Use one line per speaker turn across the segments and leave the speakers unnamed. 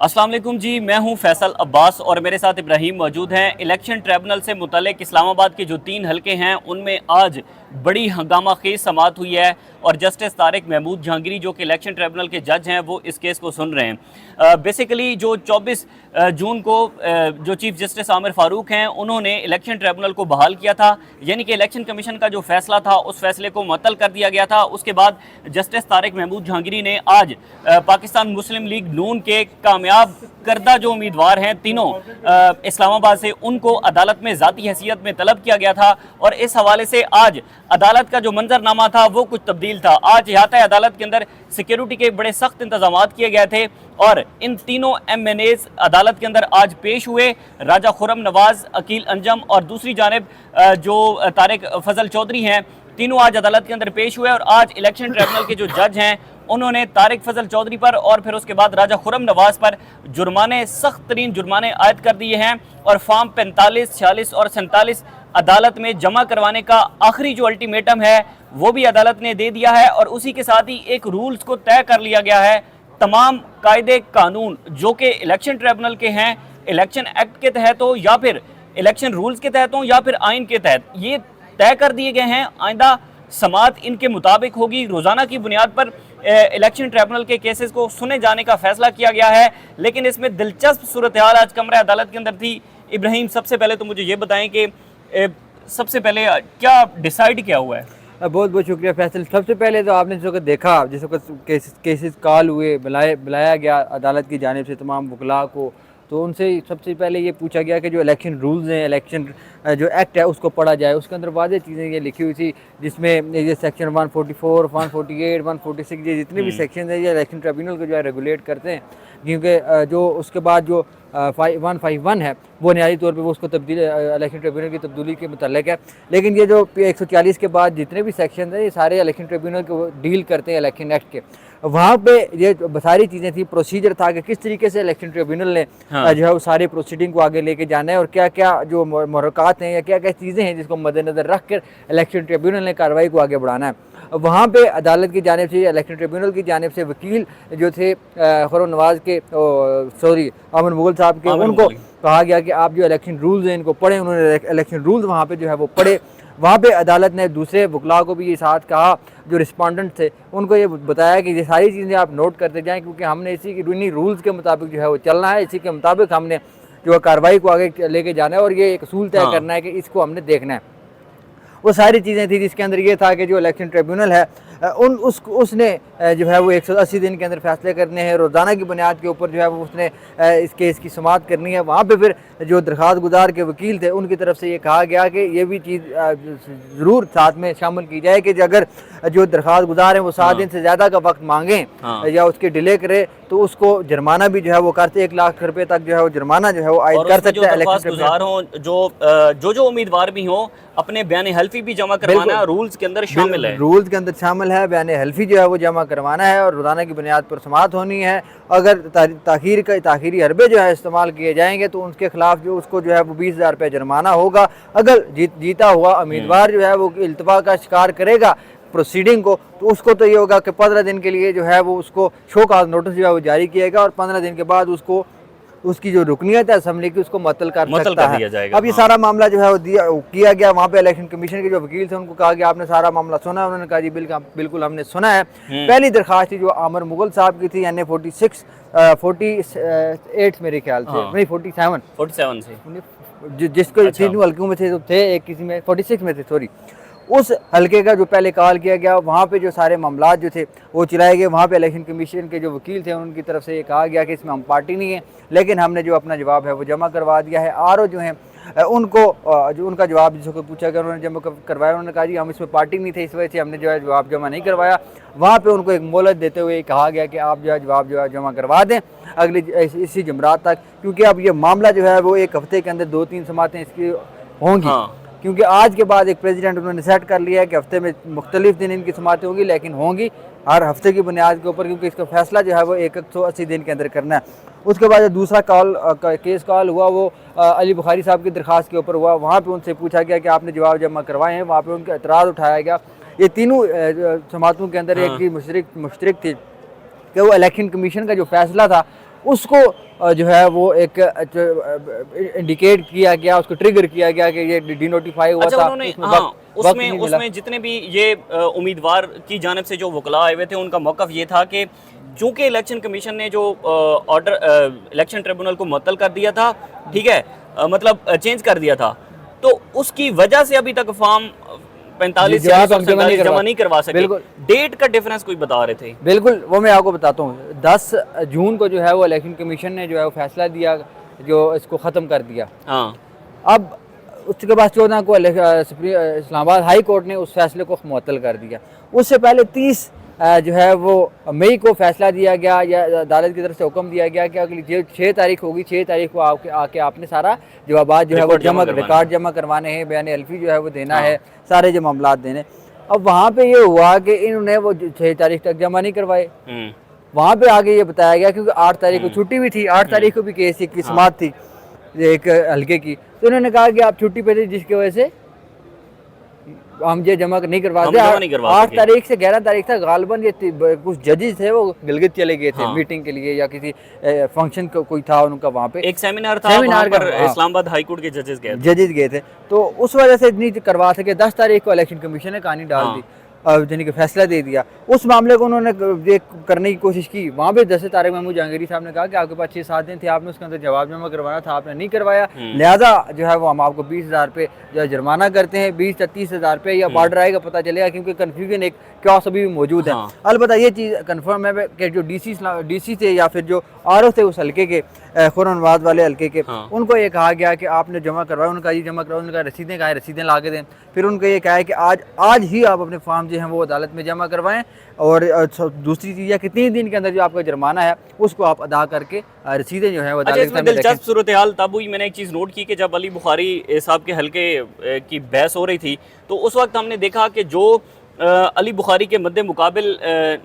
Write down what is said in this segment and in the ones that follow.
अस्सलाम वालेकुम जी, मैं हूं फैसल अब्बास और मेरे साथ इब्राहिम मौजूद हैं। इलेक्शन ट्रिब्यूनल से मुतल्लिक इस्लामाबाद के जो 3 हलके हैं उनमें आज बड़ी हंगामा खेज समाअत हुई है और जस्टिस तारिक महमूद जहांगीरी जो कि इलेक्शन ट्रिब्यूनल के जज हैं वो इस केस को सुन रहे हैं। बेसिकली जो 24 जून को जो चीफ जस्टिस आमिर फारूक हैं उन्होंने इलेक्शन ट्रिब्यूनल को बहाल किया था, यानी कि इलेक्शन कमीशन का जो फैसला था उस फैसले को मुअत्तल कर दिया गया था। उसके बाद जस्टिस तारिक महमूद जहांगीरी ने आज पाकिस्तान मुस्लिम लीग नून के कामयाब करदा जो उम्मीदवार हैं तीनों इस्लामाबाद से, उनको अदालत में ज़ाती हैसियत में तलब किया गया था और इस हवाले से आज अदालत का जो मंजरनामा था वो कुछ तब्दील था। आज इहाता अदालत के अंदर सिक्योरिटी के बड़े सख्त इंतजाम किए गए थे और इन तीनों MNAs अदालत के अंदर आज पेश हुए। राजा खुर्रम नवाज, अकील अंजम और दूसरी जानिब जो तारिक फजल चौधरी हैं, तीनों आज अदालत के अंदर पेश हुए और आज इलेक्शन ट्रिब्यूनल के जो जज हैं उन्होंने तारिक फजल चौधरी पर और फिर उसके बाद राजा खुर्रम नवाज पर जुर्माने, सख्त तरीन जुर्माने आयद कर दिए हैं और फॉर्म 45, 46 और 47 अदालत में जमा करवाने का आखिरी जो अल्टीमेटम है वो भी अदालत ने दे दिया है और उसी के साथ ही एक रूल्स को तय कर लिया गया है। तमाम कायदे कानून जो कि इलेक्शन ट्रिब्यूनल के हैं, इलेक्शन एक्ट के तहत हो या फिर इलेक्शन रूल्स के तहत हो या फिर आइन के तहत, ये तय कर दिए गए हैं। आइंदा समाअत इनके मुताबिक होगी। रोज़ाना की बुनियाद पर इलेक्शन ट्रिब्यूनल के केसेस को सुने जाने का फैसला किया गया है, लेकिन इसमें दिलचस्प सूरत हाल आज कमरा अदालत के अंदर थी। इब्राहिम, सबसे पहले तो मुझे ये बताएं कि सबसे पहले क्या डिसाइड किया हुआ है?
बहुत बहुत शुक्रिया फैसल। सबसे पहले तो आपने जो देखा, जिस वक्त केसेस कॉल हुए, बुलाया गया अदालत की जानिब से तमाम वकला को, तो उनसे सबसे पहले ये पूछा गया कि जो इलेक्शन रूल्स हैं, इलेक्शन जो एक्ट है उसको पढ़ा जाए। उसके अंदर वाज़ेह चीज़ें ये लिखी हुई थी, जिसमें ये सेक्शन 144, 148, 146 ये जितने भी सेक्शन हैं ये इलेक्शन ट्रिब्यूनल को जो है रेगुलेट करते हैं, क्योंकि जो उसके बाद जो 151 है वो बुनियादी तौर पे वो उसको तब्दील इलेक्शन ट्रिब्यूनल की तब्दीली के मुतल्लिक है। लेकिन ये जो 140 के बाद जितने भी सेक्शन हैं ये सारे इलेक्शन ट्रिब्यूनल को डील करते हैं इलेक्शन एक्ट के। वहाँ पे ये सारी चीज़ें थी, प्रोसीजर था कि किस तरीके से इलेक्शन ट्रिब्यूनल ने जो है वो सारे प्रोसीडिंग को आगे लेके जाना है और क्या क्या जो मुहर्रकात हैं या क्या क्या चीज़ें हैं जिसको मद्देनज़र रख कर इलेक्शन ट्रिब्यूनल ने कार्रवाई को आगे बढ़ाना है। वहाँ पे अदालत की जानिब से, इलेक्शन ट्रिब्यूनल की जानिब से वकील जो थे खुर्रम नवाज के आमिर मुगल साहब के, उनको कहा गया कि आप जो इलेक्शन रूल्स हैं इनको पढ़ें। उन्होंने इलेक्शन रूल्स वहाँ पे जो है वो पढ़े। वहाँ पे अदालत ने दूसरे वकला को भी ये साथ कहा, जो रिस्पॉन्डेंट थे उनको ये बताया कि ये सारी चीज़ें आप नोट करते जाएँ, क्योंकि हमने इन्हीं रूल्स के मुताबिक जो है वो चलना है, इसी के मुताबिक हमने जो कार्रवाई को आगे लेके जाना है और ये एक असूल तय करना है कि इसको हमने देखना है। वो सारी चीज़ें थी जिसके अंदर ये था कि जो इलेक्शन ट्रिब्यूनल है उसने जो है वो 180 दिन के अंदर फैसले करने हैं। रोज़ाना की बुनियाद के ऊपर जो है वो उसने इस केस की समाअत करनी है। वहाँ पे फिर जो दरख्वास्त गुजार के वकील थे उनकी तरफ से ये कहा गया कि ये भी चीज़ ज़रूर साथ में शामिल की जाए कि अगर जो दरख्वास्त गुजार हैं वो 7 दिन से ज़्यादा का वक्त मांगें या उसके डिले करे तो उसको जुर्माना भी जो है वो करते 1 लाख रुपए तक जो है वो जुर्माना जो है वो आयद कर सकते हैं।
दरख्वास्त गुजार हों, जो उम्मीदवार भी हों, अपने बयान हल्फी भी जमा करवाना रूल्स के अंदर शामिल है।
रूल्स के अंदर शामिल है, बयान हल्फी जो है वो जमा करवाना है और रोज़ाना की बुनियाद पर समाअत होनी है। अगर ताखीरी हरबे जो है इस्तेमाल किए जाएंगे तो उनके खिलाफ जो उसको जो है वो 20,000 रुपये जुर्माना होगा। अगर जीता हुआ उम्मीदवार जो है वो इल्तवा का शिकार करेगा प्रोसीडिंग को, तो उसको तो ये होगा कि 15 दिन के लिए जो है वो उसको शो कॉज नोटिस जो है वो जारी किएगा और 15 दिन के बाद उसको उसकी जो रुकनीत है असम्बली की उसको मुअत्तल कर सकता है। अब ये सारा मामला जो है वो किया गया। वहाँ पे इलेक्शन कमीशन के जो वकील थे उनको कहा गया आपने सारा मामला सुना है? उन्होंने कहा जी बिल्कुल हमने सुना है। पहली दरख्वास्त थी जो आमिर मुगल साहब की थी, NA 48 मेरे ख्याल से, नहीं 47 से, जिसको तीनों हल्कों में थे एक किसी में 46 में थे, सॉरी, उस हल्के का जो पहले कॉल किया गया वहाँ पे जो सारे मामला जो थे वो चलाए गए। वहाँ पे इलेक्शन कमीशन के जो वकील थे उनकी तरफ से ये कहा गया कि इसमें हम पार्टी नहीं है, लेकिन हमने जो अपना जवाब है वो जमा करवा दिया है। RO जो हैं उनको जो उनका जवाब जिसको पूछा गया उन्होंने जमा करवाया। उन्होंने कहा जी हम इसमें पार्टी नहीं थे, इस वजह से हमने जो है जवाब जमा नहीं करवाया। वहाँ पे उनको एक मोहलत देते हुए कहा गया कि आप जो है जवाब जो है जमा करवा दें अगली इसी जुमरात तक, क्योंकि अब ये मामला जो है वो 1 हफ्ते के अंदर 2-3 समाअतें इसकी होंगी। क्योंकि आज के बाद एक प्रेसिडेंट उन्होंने सेट कर लिया है कि हफ्ते में मुख्तलिफ दिन इनकी समाअतें होंगी, लेकिन होंगी हर हफ्ते की बुनियाद के ऊपर, क्योंकि इसका फैसला जो है वो 180 दिन के अंदर करना है। उसके बाद दूसरा केस कॉल हुआ वो अली बुखारी साहब की दरख्वास्त के ऊपर हुआ। वहाँ पे उनसे पूछा गया कि आपने जवाब जमा करवाए हैं, वहाँ पे उनका एतराज़ उठाया गया। ये तीनों समाअतों के अंदर एक ही मुश्तरक थी कि वो इलेक्शन कमीशन का जो फैसला था उसको जो है वो एक इंडिकेट किया गया, उसको ट्रिगर किया गया कि ये डिनोटिफाई हुआ
अच्छा,
था।
उन्होंने
उसमें
हाँ,
वक्त नहीं मिला।
उसमें जितने भी ये उम्मीदवार की जानिब से जो वकला आए हुए थे, उनका मौक़िफ़ ये था कि चूंकि इलेक्शन कमीशन ने जो ऑर्डर इलेक्शन ट्रिब्यूनल को मुअत्तल कर दिया था, ठीक है, मतलब चेंज कर दिया था, तो उसकी वजह से अभी तक फॉर्म 45 जमा नहीं करवा सके।
बिल्कुल।
डेट का डिफरेंस कोई बता रहे थे।
बिल्कुल, वो मैं आपको बताता हूँ। 10 जून को जो है वो इलेक्शन कमीशन ने जो है वो फैसला दिया, जो इसको ख़त्म कर दिया।
हाँ,
अब उसके बाद 14 को इस्लामाबाद हाई कोर्ट ने उस फैसले को मुअत्तल कर दिया। उससे पहले 30 जो है वो मई को फैसला दिया गया, या अदालत की तरफ से हुक्म दिया गया कि अगली 6 तारीख होगी, 6 तारीख को आके आपने सारा जवाबात जो है वो रिकॉर्ड जमा करवाने हैं, बयान अल्फी जो है वो देना है, सारे जो मामलात देने। अब वहाँ पे ये हुआ कि इन्होंने वो 6 तारीख तक जमा नहीं करवाए। वहाँ पे आगे ये बताया गया, क्योंकि 8 तारीख को छुट्टी भी थी, 8 तारीख को भी केस की समाअत थी एक हल्के की, तो इन्होंने कहा कि आप छुट्टी पे थे, जिसकी वजह से हम ये जमा नहीं करवाते। 8 तारीख से 11 तारीख तक गालबन ये कुछ जजेस थे वो गिलगित चले गए थे मीटिंग के लिए, या किसी फंक्शन कोई था उनका, वहाँ पे एक
सेमिनार था, वहाँ पर इस्लामाबाद हाई कोर्ट के जजेस गए थे, तो उस वजह से नहीं करवा सके। 10 तारीख को इलेक्शन कमीशन ने कहानी डाल दी, यानी कि फैसला दे दिया। उस मामले को उन्होंने करने की कोशिश की। वहाँ पे जैसे तारिक महमूद जहांगीरी साहब ने कहा कि आपके पास 6-7 दिन थे, आपने उसके अंदर जवाब जमा करवाना था, आपने नहीं करवाया, लिहाजा जो है वो हम आपको 20,000 रुपये जो जुर्माना करते हैं, 20 या 30,000 रुपये, या बॉर्डर आएगा पता चलेगा, क्योंकि कन्फ्यूजन एक क्योस अभी भी मौजूद है। अलबत्ता ये चीज़ कन्फर्म है कि जो DC थे या फिर जो RO थे उस हल्के के, खुर्रनवाद वाले हल्के के, उनको ये कहा गया कि आपने जमा करवाया। उनका ये जमा करवाया, उनका रसीदें कहा, रसीदें ला के दें। फिर उनको ये कहा है कि आज ही आप अपने फॉर्म जो हैं वो अदालत में जमा करवाएं, और दूसरी चीज़ है कि 3 दिन के अंदर जो आपका जुर्माना है उसको आप अदा करके रसीदें जो है वो अदालत में। दिलचस्प सूरत हाल तब हुई, मैंने एक चीज़ नोट की कि जब अली बुखारी साहब के हल्के की बहस हो रही थी, तो उस वक्त हमने देखा कि जो अली बुखारी के मद्दे मुकाबिल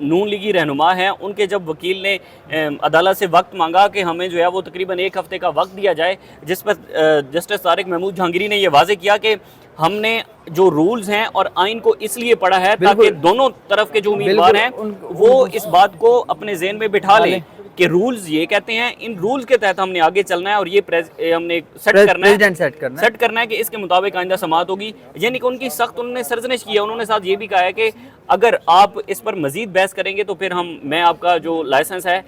नून लीगी रहनुमा हैं, उनके जब वकील ने अदालत से वक्त मांगा कि हमें जो है वो तकरीबन 1 हफ़्ते का वक्त दिया जाए, जिस पर जस्टिस तारिक महमूद जहांगीरी ने यह वाज़ेह किया कि हमने जो रूल्स हैं और आइन को इसलिए पढ़ा है ताकि दोनों तरफ के जो उम्मीदवार हैं वो इस बात को अपने ज़हन में बिठा लें कि रूल्स ये कहते हैं, इन रूल्स के तहत हमने आगे चलना है, और ये हमने सेट करना है कि इसके मुताबिक आइंदा समाअत होगी। यानी कि उनकी सख्त उन्होंने सरजनिश किया। उन्होंने साथ ये भी कहा है कि अगर आप इस पर मजीद बहस करेंगे तो फिर मैं आपका जो लाइसेंस है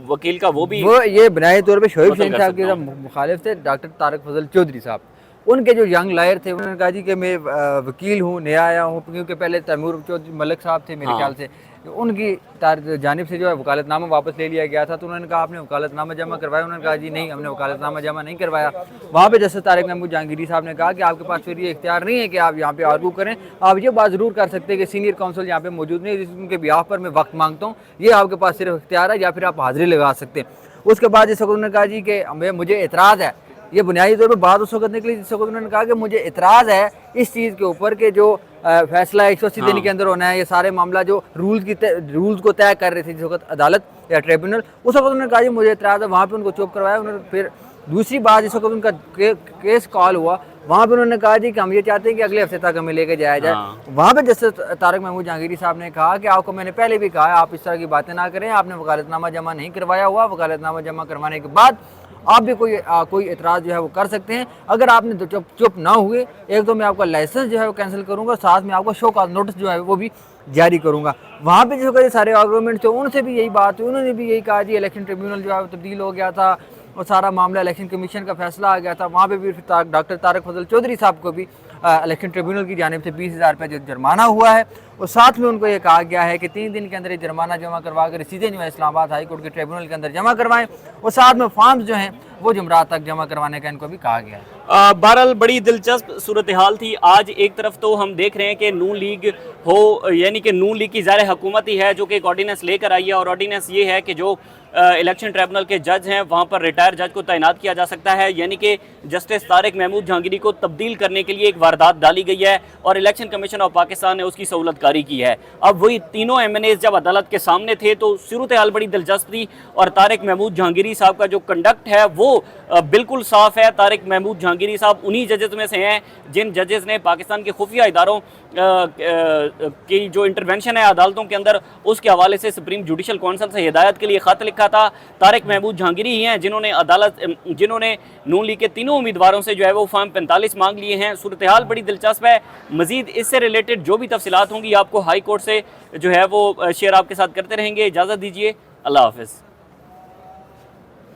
वकील का वो
ये बुनियादी तौर पर शोएब हुसैन साहब के मुखालिफ थे, डॉक्टर तारिक फजल चौधरी साहब। उनके जो यंग लायर थे, उन्होंने कहा जी कि मैं वकील हूँ, नया आया हूँ, क्योंकि पहले तैमूर चौधरी मलिक साहब थे मेरे ख्याल से, उनकी जानिब से जो है वकालतनामा वापस ले लिया गया था। तो उन्होंने कहा आपने वकालतनामा जमा करवाया? उन्होंने कहा जी नहीं, हमने वकालतनामा जमा नहीं करवाया। वहाँ पे जस्टिस तारिक महमूद जहांगीरी साहब ने कहा कि आपके पास फिर ये इख्तियार नहीं है कि आप यहाँ पे आर्गू करें। आप ये बात ज़रूर कर सकते हैं कि सीनियर काउंसिल यहाँ पे मौजूद नहीं है, जिनके बिहाफ पर मैं वक्त मांगता हूँ, ये आपके पास सिर्फ इख्तियार है, या फिर आप हाजिरी लगा सकते हैं। उसके बाद जिस वक्त उन्होंने कहा जी कि मुझे एतराज़ है, ये बुनियादी तौर पर बात उस वक्त निकली जिस वक्त उन्होंने कहा कि मुझे इतराज़ है इस चीज़ के ऊपर कि जो फैसला 180 दिन के अंदर होना है, ये सारे मामला जो रूल्स को तय कर रहे थे जिस वक्त अदालत या ट्रिब्यूनल, उस वक्त उन्होंने कहा जी मुझे इतराज़ है। वहाँ पे उनको चुप करवाया उन्होंने। फिर दूसरी बात, जिस वक्त उनका केस कॉल हुआ, वहाँ पे उन्होंने कहा जी कि हम ये चाहते हैं कि अगले हफ्ते तक हमें लेके जाया जाए। वहाँ पे जस्टिस तारिक महमूद जहांगीरी साहब ने कहा कि आपको मैंने पहले भी कहा है, आप इस तरह की बातें ना करें, आपने वकालतनामा जमा नहीं करवाया हुआ, वकालतनामा जमा करवाने के बाद आप भी कोई एतराज़ जो है वो कर सकते हैं। अगर आपने तो चुप ना हुए, एक तो मैं आपका लाइसेंस जो है वो कैंसिल करूँगा, साथ में आपका शो का नोटिस जो है वो भी जारी करूँगा। वहाँ पे जो सारे आर्गूमेंट थे उनसे भी यही बात हुई, उन्होंने भी यही कहा जी इलेक्शन ट्रिब्यूनल जो है वो तब्दील हो गया था और सारा मामला इलेक्शन कमीशन का फैसला आ गया था। वहाँ पे भी डॉक्टर तारिक फजल चौधरी साहब को भी इलेक्शन ट्रिब्यूनल की जानिब से 20,000 रुपये जुर्माना हुआ है, और साथ में उनको ये कहा गया है कि 3 दिन के अंदर ये जुर्माना जमा करवा कर रसीदें जो है इस्लामाबाद हाई कोर्ट के ट्रिब्यूनल के अंदर जमा करवाएं, और साथ में फॉर्म्स जो हैं वो जुमरात तक जमा करवाने का इनको भी कहा गया है।
बहरहाल बड़ी दिलचस्प सूरत हाल थी। आज एक तरफ तो हम देख रहे हैं कि नून लीग यानी कि नून लीग की ज़ाहिर हुकूमत ही है जो कि एक ऑर्डीनेंस लेकर आई है, और ऑर्डीनेंस ये है कि जो इलेक्शन ट्रिब्यूनल के जज हैं वहाँ पर रिटायर जज को तैनात किया जा सकता है। यानी कि जस्टिस तारिक महमूद जहांगीरी को तब्दील करने के लिए एक वारदात डाली गई है, और इलेक्शन कमीशन ऑफ पाकिस्तान ने उसकी सहूलत जारी की है। अब वही तीनों MNAs जब अदालत के सामने थे तो सूरत हाल बड़ी दिलचस्प थी और तारिक महमूद जहांगीरी साहब का जो कंडक्ट है वो बिल्कुल साफ है। तारिक महमूद जहांगीरी साहब उन्हीं जजेस में से हैं जिन जजेस ने पाकिस्तान के खुफिया इदारों की जो इंटरवेंशन है अदालतों के अंदर उसके हवाले से सुप्रीम जुडिशल काउंसिल से हिदायत के लिए ख़त लिखा था। तारिक महमूद जहांगीरी ही हैं जिन्होंने नून लीग के तीनों उम्मीदवारों से जो है वो फॉर्म 45 मांग लिए हैं। सूरत हाल बड़ी दिलचस्प है। मजीद इससे रिलेटेड जो भी तफसीलात होंगी आपको हाई कोर्ट से जो है वो शेयर आपके साथ करते रहेंगे। इजाज़त दीजिए, अल्लाह हाफ़िज़।